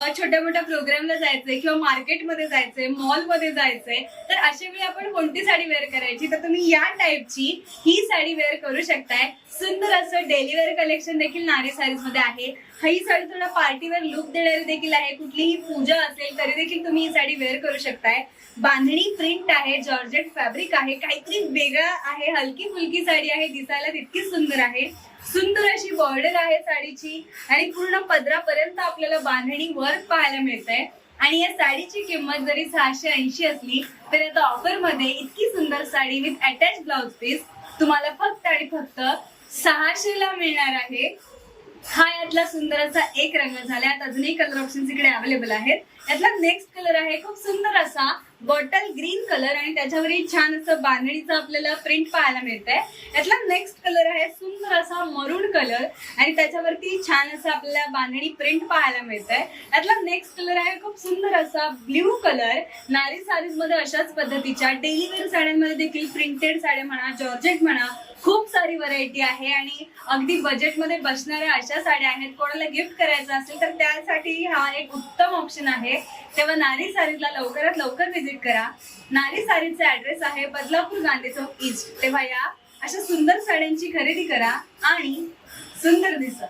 छोट्या मोठ्या प्रोग्रामला जायचंय किंवा मार्केटमध्ये जायचंय, मॉलमध्ये जायचंय, तर अशा वेळी आपण कोणती साडी वेअर करायची, तर तुम्ही या टाईपची ही साडी वेअर करू शकताय. सुंदर असं डेली वेअर कलेक्शन देखील नारी साडीज मध्ये आहे. ही साडी थोडा पार्टीवेअर लुक देणारी देखील आहे. कुठलीही पूजा असेल तरी देखील तुम्ही ही साडी वेअर करू शकताय. बांधणी प्रिंट आहे, जॉर्जेट फॅब्रिक आहे, काहीतरी वेगळं आहे, हलकी फुलकी साडी आहे, दिसायला तितकी सुंदर आहे. सुंदर अशी बॉर्डर आहे साडीची आणि पूर्ण पदरापर्यंत आपल्याला बांधणी वर्क पाहायला मिळतंय. आणि या साडीची किंमत जरी 680 असली तरी आता ऑफर मध्ये इतकी सुंदर sari with attach blouse piece तुम्हाला फक्त आणि फक्त 600 ला मिळणार आहे. हा यातला सुंदर असा एक रंग झाला. यात अजूनही कलर ऑप्शन्स इकडे अवेलेबल आहेत. यातला नेक्स्ट कलर आहे खूप सुंदर असा बॉटल ग्रीन कलर आणि त्याच्यावरही छान असं बांधणीचं आपल्याला प्रिंट पाहायला मिळतंय. यातला नेक्स्ट कलर आहे सुंदर असा मरून कलर आणि त्याच्यावरती छान असं आपल्याला बांधणी प्रिंट पाहायला मिळतंय. यातला नेक्स्ट कलर आहे खूप सुंदर असा ब्ल्यू कलर. नारी साडीज मध्ये अशाच पद्धतीच्या डेली वेअर साड्यांमध्ये देखील प्रिंटेड साड्या म्हणा, जॉर्जेट म्हणा, खूप सारी व्हरायटी आहे आणि अगदी बजेटमध्ये बसणाऱ्या अशा साड्या आहेत. कोणाला गिफ्ट करायचं असेल तर त्यासाठी हा एक उत्तम ऑप्शन आहे. तेव्हा नारी साडीजला लवकरात लवकर व्हिजिट करा. नारी साडीचा ऍड्रेस आहे बदलापूर गांधी चौक ईस्ट. तेव्हा या अशा सुंदर साड्यांची खरेदी करा आणि सुंदर दिसा.